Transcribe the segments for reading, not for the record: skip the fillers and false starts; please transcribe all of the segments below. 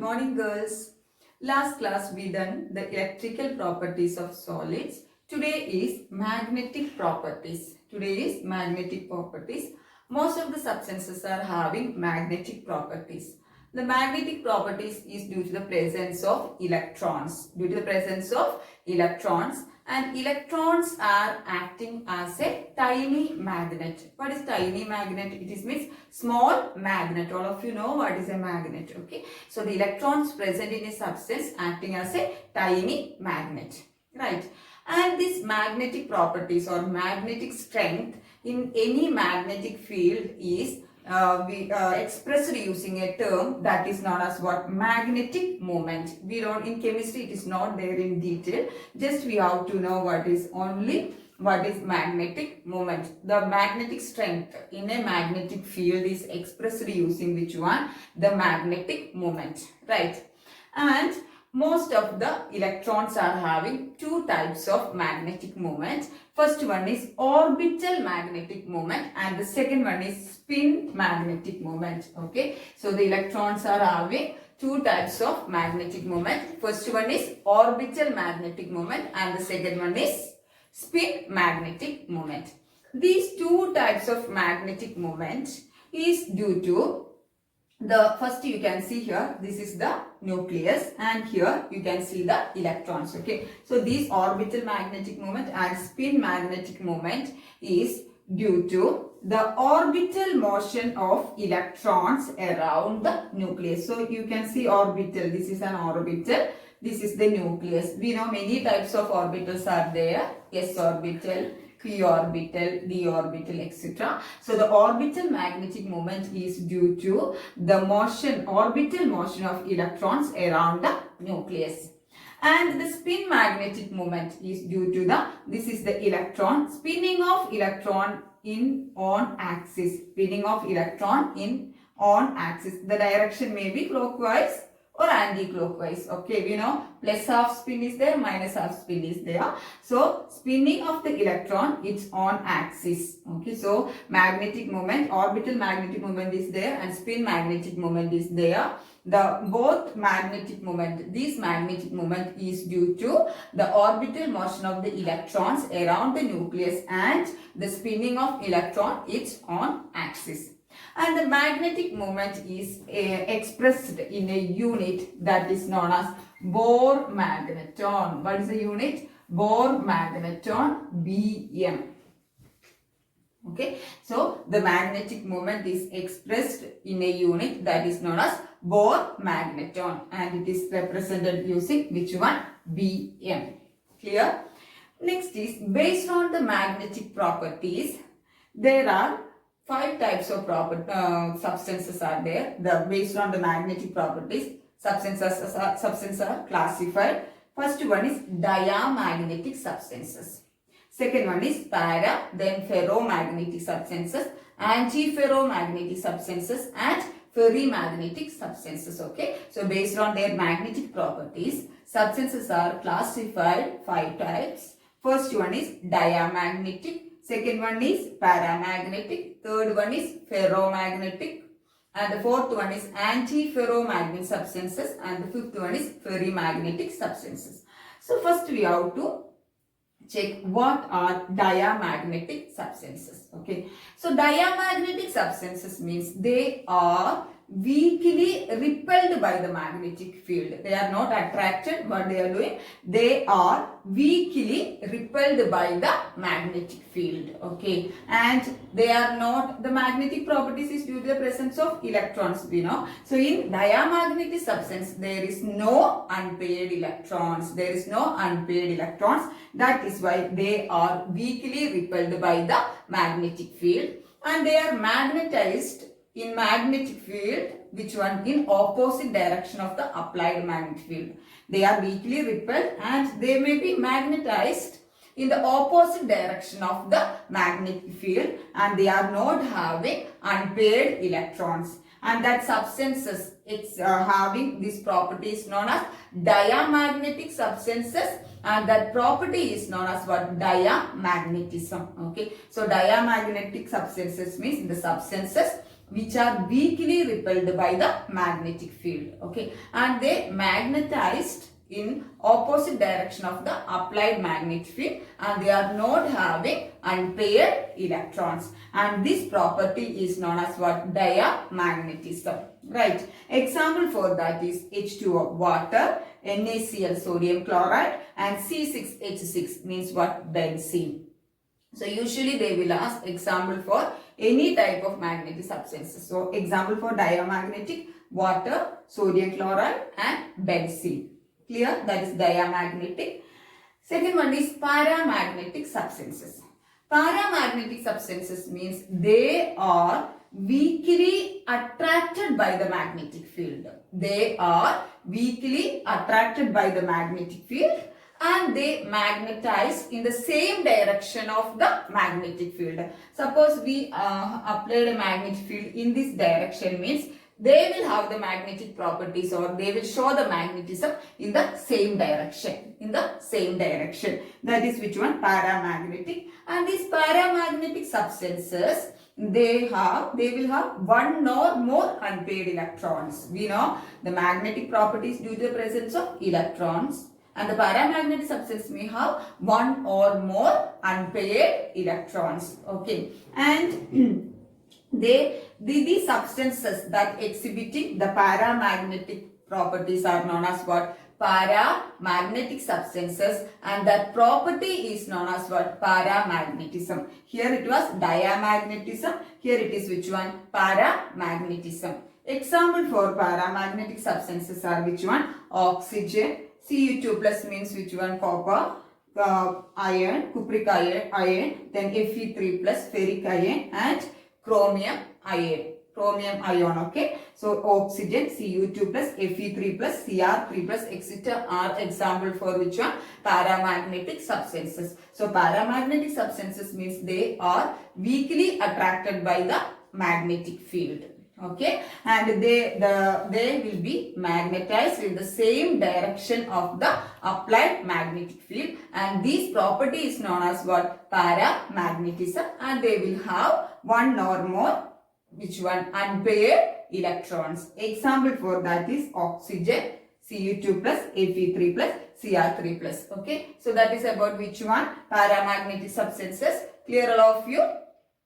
morning, girls. Last class we done the electrical properties of solids. Today is magnetic properties. Most of the substances are having magnetic properties. The magnetic properties is due to the presence of electrons. And electrons are acting as a tiny magnet. What is tiny magnet? It is means small magnet. All of you know what is a magnet. Okay. So the electrons present in a substance acting as a tiny magnet. Right. And this magnetic properties or magnetic strength in any magnetic field is expressed using a term that is known as what? Magnetic moment. We don't, in chemistry it is not there in detail. Just we have to know what is magnetic moment. The magnetic strength in a magnetic field is expressed using which one? The magnetic moment. Right. And most of the electrons are having two types of magnetic moment. First one is orbital magnetic moment and the second one is spin magnetic moment. Okay. So the electrons are having two types of magnetic moment. First one is orbital magnetic moment and the second one is spin magnetic moment. These two types of magnetic moment is due to the first you can see here, this is the nucleus and here you can see the electrons. Okay, so this orbital magnetic moment and spin magnetic moment is due to the orbital motion of electrons around the nucleus. So you can see orbital, this is an orbital, this is the nucleus. We know many types of orbitals are there, s orbital, p orbital, d orbital, etc. So the orbital magnetic moment is due to the orbital motion of electrons around the nucleus. And the spin magnetic moment is due to this is the electron, spinning of electron on axis. The direction may be clockwise or anti-clockwise. Okay, we know plus half spin is there, minus half spin is there. So spinning of the electron, it's on axis. Okay, so magnetic moment, orbital magnetic moment is there and spin magnetic moment is there. Both magnetic moment, this magnetic moment is due to the orbital motion of the electrons around the nucleus and the spinning of electron, it's on axis. And the magnetic moment is expressed in a unit that is known as Bohr magneton. What is the unit? Bohr magneton, BM. Okay, so the magnetic moment is expressed in a unit that is known as Bohr magneton and it is represented using which one? BM. Clear? Next is based on the magnetic properties, there are 5 types of substances are there. Based on the magnetic properties, substances are classified. First one is diamagnetic substances. Second one is then ferromagnetic substances, antiferromagnetic substances and ferrimagnetic substances. Okay, so based on their magnetic properties, substances are classified 5 types. First one is diamagnetic. Second one is paramagnetic, third one is ferromagnetic and the fourth one is antiferromagnetic substances and the fifth one is ferrimagnetic substances. So first we have to check what are diamagnetic substances. Okay, so diamagnetic substances means they are weakly repelled by the magnetic field. They are not attracted. What they are doing? They are weakly repelled by the magnetic field. Okay, and they are not, the magnetic properties is due to the presence of electrons, we know. So in diamagnetic substance there is no unpaired electrons. That is why they are weakly repelled by the magnetic field and they are magnetized in magnetic field, which one? In opposite direction of the applied magnetic field. They are weakly repelled and they may be magnetized in the opposite direction of the magnetic field and they are not having unpaired electrons. And that substances, it's having this property is known as diamagnetic substances and that property is known as what? Diamagnetism. Okay, so diamagnetic substances means the substances which are weakly repelled by the magnetic field. Okay, and they magnetized in opposite direction of the applied magnetic field, and they are not having unpaired electrons, and this property is known as what? Diamagnetism. Right. Example for that is H2O, water, NaCl, sodium chloride, and C6H6 means what? Benzene. So usually they will ask example for any type of magnetic substances. So example for diamagnetic, water, sodium chloride, and benzene. Clear? That is diamagnetic. Second one is paramagnetic substances. Paramagnetic substances means they are weakly attracted by the magnetic field. They are weakly attracted by the magnetic field, and they magnetize in the same direction of the magnetic field. Suppose we applied a magnetic field in this direction, means they will have the magnetic properties, or they will show the magnetism in the same direction. In the same direction. That is which one? Paramagnetic. And these paramagnetic substances, they will have one or more unpaired electrons. We know the magnetic properties due to the presence of electrons, and the paramagnetic substance may have one or more unpaired electrons. Okay, and these substances that exhibiting the paramagnetic properties are known as what? Paramagnetic substances, and that property is known as what? Paramagnetism. Here it was diamagnetism. Here it is which one? Paramagnetism. Example for paramagnetic substances are which one? Oxygen. Cu2 plus means which one? Copper, iron, cupric iron, then Fe3 plus ferric iron, and chromium ion. Okay, so oxygen, Cu2 plus, Fe3 plus, Cr3 plus, etc. are example for which one? Paramagnetic substances. So paramagnetic substances means they are weakly attracted by the magnetic field. Okay, and they will be magnetized in the same direction of the applied magnetic field, and this property is known as what? Paramagnetism, and they will have one or more which one? Unpaired electrons. Example for that is oxygen, Cu2 plus, Fe3 plus, Cr3 plus. Okay, so that is about which one? Paramagnetic substances. Clear all of you?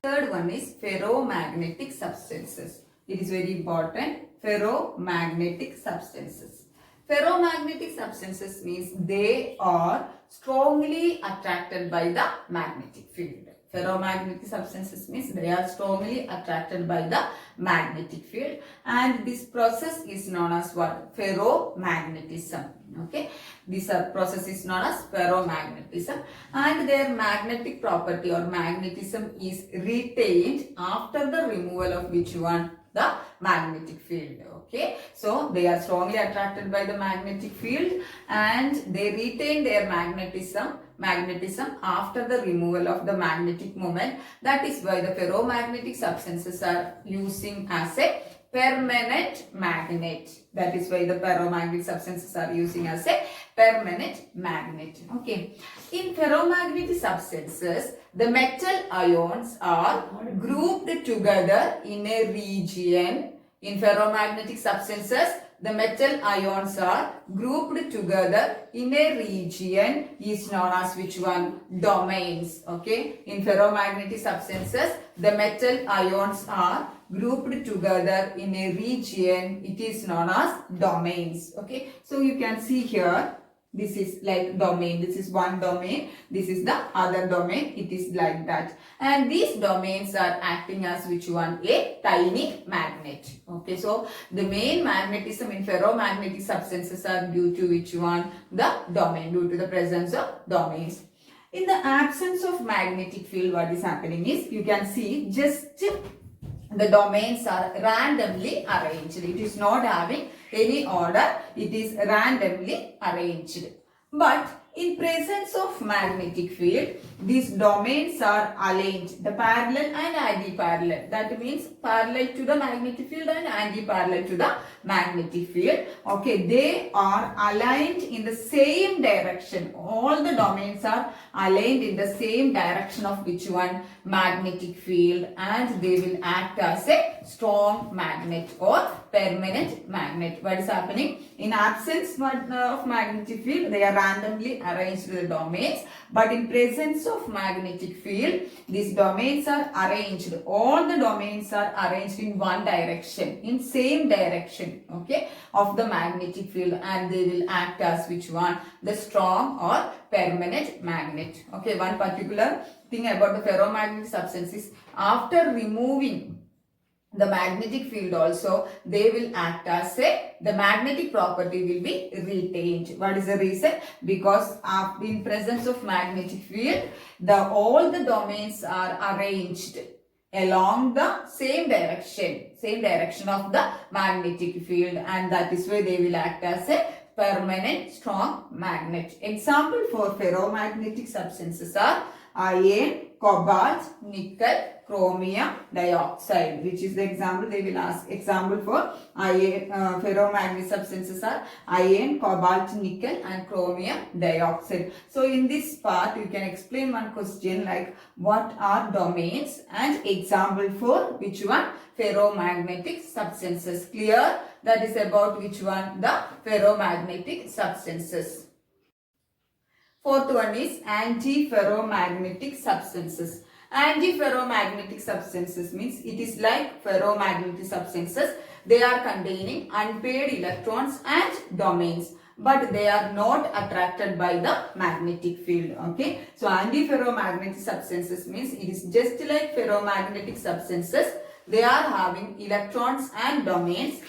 Third one is ferromagnetic substances. It is very important. Ferromagnetic substances. Ferromagnetic substances means they are strongly attracted by the magnetic field. Ferromagnetic substances means they are strongly attracted by the magnetic field, and this process is known as what? Ferromagnetism. Okay, this process is known as ferromagnetism, and their magnetic property or magnetism is retained after the removal of which one? The magnetic field. Okay, so they are strongly attracted by the magnetic field, and they retain their magnetism after the removal of the magnetic moment. That is why the ferromagnetic substances are using as a permanent magnet. That is why the ferromagnetic substances are using as a permanent magnet. Okay, in ferromagnetic substances, the metal ions are grouped together in a region. In ferromagnetic substances, the metal ions are grouped together in a region is known as which one? Domains. Okay, in ferromagnetic substances, the metal ions are grouped together in a region. It is known as domains. Okay, so you can see here, this is like domain. This is one domain. This is the other domain. It is like that. And these domains are acting as which one? A tiny magnet. Okay, so the main magnetism in ferromagnetic substances are due to which one? The domain, due to the presence of domains. In the absence of magnetic field, what is happening is, you can see just the domains are randomly arranged. It is not having any order. It is randomly arranged. But In presence of magnetic field, these domains are aligned, the parallel and anti-parallel. That means parallel to the magnetic field and anti-parallel to the magnetic field. Okay, they are aligned in the same direction. All the domains are aligned in the same direction of which one? Magnetic field, and they will act as a strong magnet or permanent magnet. What is happening? In absence of magnetic field, they are randomly arranged the domains, but in presence of magnetic field, these domains are arranged. All the domains are arranged in one direction, in same direction, okay, of the magnetic field, and they will act as which one? The strong or permanent magnet. Okay, one particular thing about the ferromagnetic substance is after removing the magnetic field also, they will act as the magnetic property will be retained. What is the reason? Because in presence of magnetic field, all the domains are arranged along the same direction of the magnetic field, and that is why they will act as a permanent strong magnet. Example for ferromagnetic substances are iron, cobalt, nickel, chromium dioxide, which is the example they will ask. Example for iron, ferromagnetic substances are iron, cobalt, nickel and chromium dioxide. So in this part you can explain one question like what are domains and example for which one? Ferromagnetic substances. Clear? That is about which one? The ferromagnetic substances. Fourth one is antiferromagnetic substances. Antiferromagnetic substances means it is like ferromagnetic substances. They are containing unpaired electrons and domains, but they are not attracted by the magnetic field. Okay, so antiferromagnetic substances means it is just like ferromagnetic substances. They are having electrons and domains,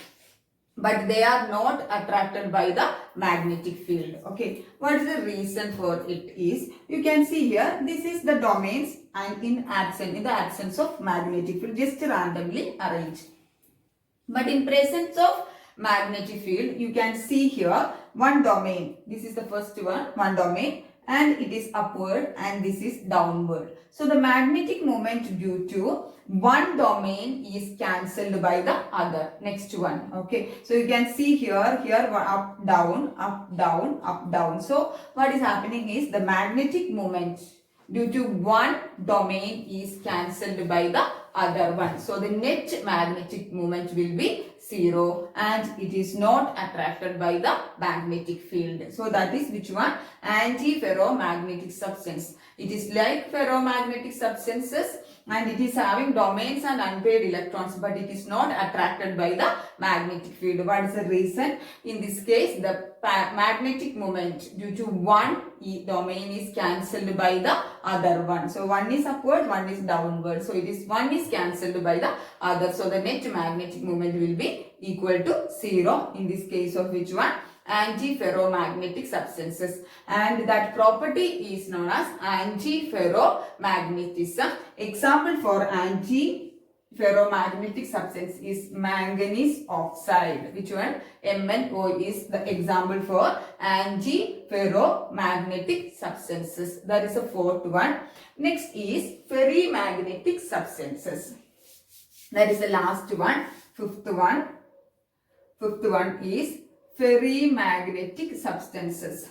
but they are not attracted by the magnetic field. Okay, what is the reason for it is, you can see here, this is the domains and in the absence of magnetic field, just randomly arranged. But in presence of magnetic field, you can see here one domain. This is the first one domain, and it is upward and this is downward. So the magnetic moment due to one domain is cancelled by the other. Next one. Okay, so you can see here up, down, up, down, up, down. So what is happening is the magnetic moment due to one domain is cancelled by the other one. So the net magnetic moment will be 0 and it is not attracted by the magnetic field. So that is which one? Antiferromagnetic substance. It is like ferromagnetic substances and it is having domains and unpaired electrons, but it is not attracted by the magnetic field. What is the reason? In this case, the magnetic moment due to one domain is cancelled by the other one. So one is upward, one is downward. So one is cancelled by the other. So the net magnetic moment will be equal to 0 in this case of which one? Antiferromagnetic substances, and that property is known as antiferromagnetism. Example for antiferromagnetic substance is manganese oxide. Which one? MnO is the example for antiferromagnetic substances. That is the fourth one. Next is ferrimagnetic substances. That is the last one. Fifth one is ferrimagnetic substances.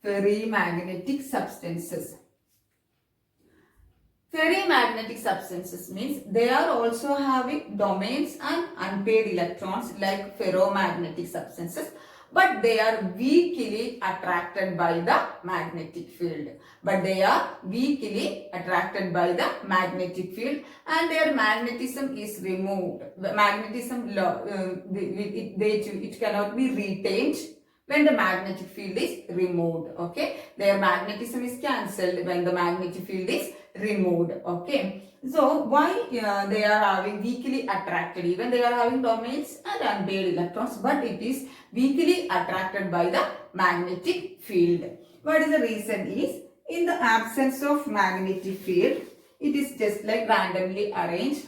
Ferrimagnetic substances. Ferrimagnetic substances means they are also having domains and unpaired electrons like ferromagnetic substances, but they are weakly attracted by the magnetic field. And their magnetism is removed. Magnetism, it cannot be retained when the magnetic field is removed. Okay, their magnetism is cancelled when the magnetic field is removed. Okay, so why they are having weakly attracted, even they are having domains and unpaired electrons, but it is weakly attracted by the magnetic field. What is the reason is, in the absence of magnetic field, it is just like randomly arranged,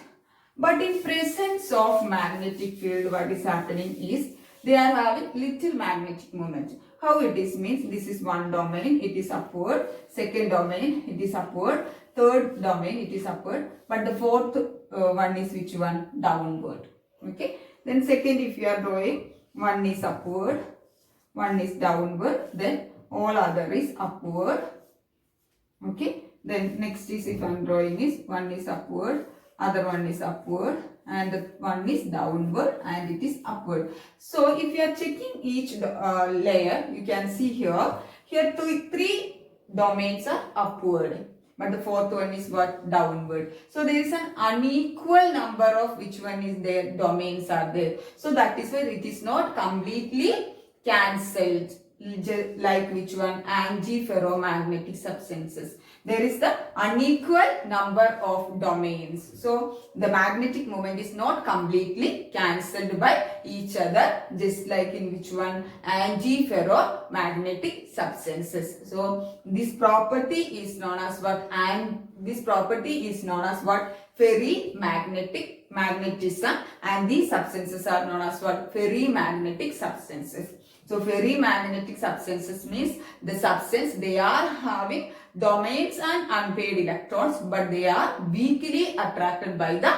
but in presence of magnetic field, what is happening is they are having little magnetic moment. How it is means, this is one domain, it is upward, second domain, it is upward, third domain, it is upward, but the fourth one is which one? Downward. Okay. Then second, if you are drawing, one is upward, one is downward, then all other is upward. Okay. Then next is, if I am drawing, is one is upward, other one is upward, and the one is downward, and it is upward. So if you are checking each layer, you can see here three domains are upward, but the fourth one is what? Downward. So there is an unequal number of which one is there? Domains are there. So that is why it is not completely cancelled, like which one? Antiferromagnetic substances. There is the unequal number of domains. So the magnetic moment is not completely cancelled by each other, just like in which one? Antiferromagnetic substances. So this property is known as what? And this property is known as what? Ferrimagnetic magnetism, and these substances are known as what? Ferrimagnetic substances. So ferrimagnetic substances means the substance, they are having domains and unpaired electrons, but they are weakly attracted by the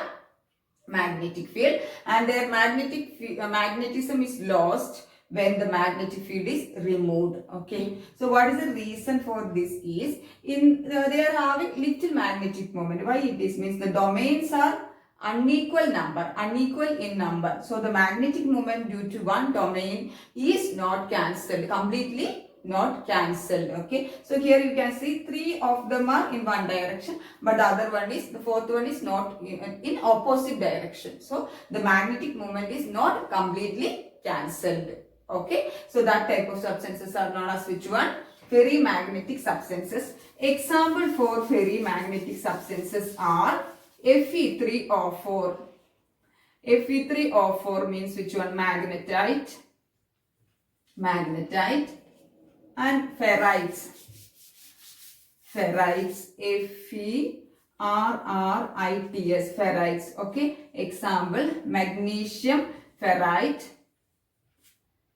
magnetic field, and their magnetism is lost when the magnetic field is removed. Okay. So what is the reason for this is, they are having little magnetic moment. Why it is means the domains are unequal in number. So the magnetic moment due to one domain is not cancelled, completely not cancelled. Okay. So here you can see three of them are in one direction, but the other one is, the fourth one is not in opposite direction. So the magnetic moment is not completely cancelled. Okay. So that type of substances are known as which one? Ferrimagnetic substances. Example for ferrimagnetic substances are Fe3O4. Fe3O4 means which one? Magnetite and ferrites. F-E-R-R-I-T-S, ferrites. Okay. Example, magnesium ferrite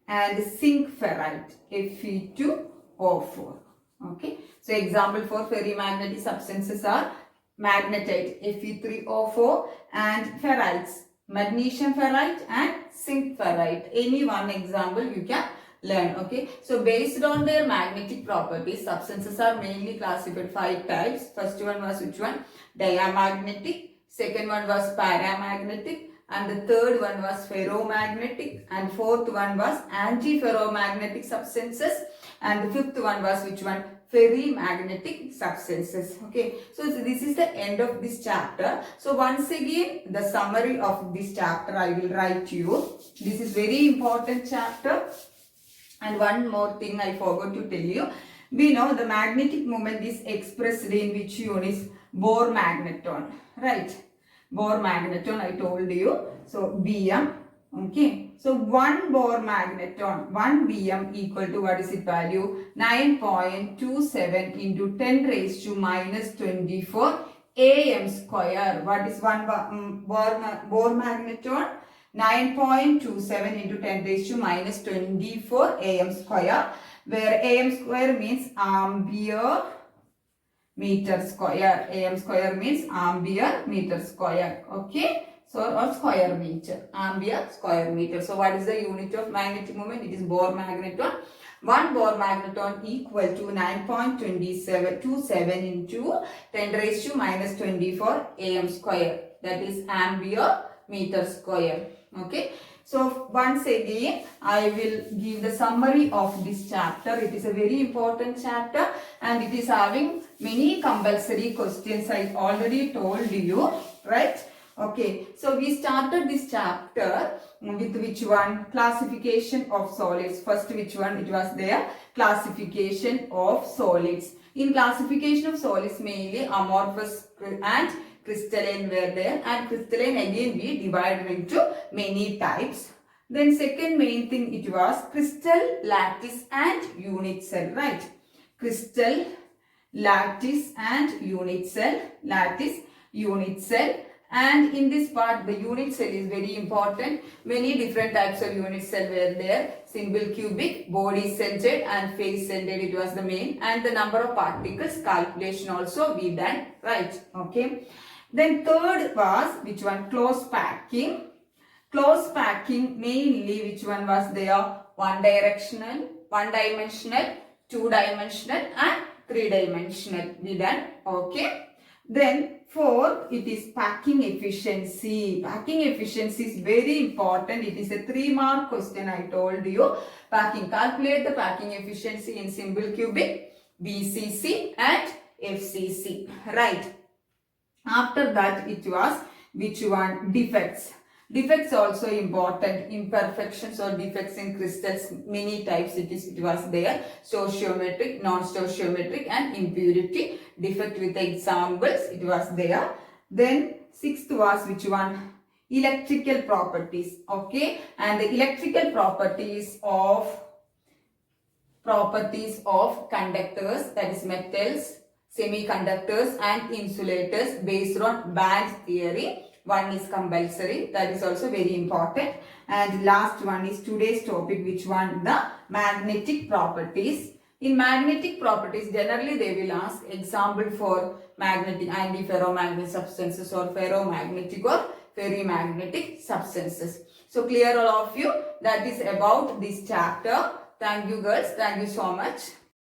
and zinc ferrite, Fe2O4. Okay. So example for ferrimagnetic substances are magnetite, Fe3O4, and ferrites, magnesium ferrite and zinc ferrite. Any one example you can learn. Okay. So based on their magnetic properties, substances are mainly classified 5 types. First one was which one? Diamagnetic. Second one was paramagnetic. And the third one was ferromagnetic. And fourth one was antiferromagnetic substances. And the fifth one was which one? Ferrimagnetic substances. Okay. So this is the end of this chapter. So once again, the summary of this chapter I will write to you. This is very important chapter. And one more thing I forgot to tell you. We know the magnetic moment is expressed in which unit? Bohr magneton. Right. Bohr magneton I told you. So Bm. Okay. So 1 Bohr magneton, 1 Bm equal to what is its value? 9.27 into 10 raised to minus 24 am square. What is 1 Bohr magneton? 9.27 into 10 raised to minus 24 am square, where am square means ampere meter square. Am square means ampere meter square. Okay. So, or square meter, ampere square meter. So, what is the unit of magnetic moment? It is Bohr magneton. 1 Bohr magneton equal to 9.27 into 10 raised to minus 24 am square. That is ampere meter square. Okay. So, once again, I will give the summary of this chapter. It is a very important chapter and it is having many compulsory questions. I already told you, right? Okay, so we started this chapter with which one? Classification of solids. First, which one? It was there, classification of solids. In classification of solids, mainly amorphous and crystalline were there, and crystalline again we divided into many types. Then second main thing, it was crystal, lattice and unit cell, right? Crystal, lattice and unit cell, lattice, unit cell. And in this part, the unit cell is very important. Many different types of unit cell were there. Simple cubic, body centered and face centered, it was the main. And the number of particles calculation also we done, right? Okay. Then third was, which one? Close packing. Close packing, mainly which one was there? One directional, one dimensional, two dimensional and three dimensional. We done. Okay. Then fourth, it is packing efficiency. Packing efficiency is very important. It is a 3-mark question, I told you. Packing. Calculate the packing efficiency in simple cubic, BCC and FCC. Right. After that, it was which one? Defects. Defects also important. Imperfections or defects in crystals, many types it was there. Stoichiometric, non-stoichiometric and impurity. Defect with examples, it was there. Then sixth was which one? Electrical properties. Okay. And the electrical properties of conductors, that is metals, semiconductors and insulators based on band theory. One is compulsory, that is also very important. And last one is today's topic, which one? The magnetic properties. In magnetic properties, generally they will ask example for magnetic, antiferromagnetic substances or ferromagnetic or ferrimagnetic substances. So clear all of you? That is about this chapter. Thank you girls. Thank you so much.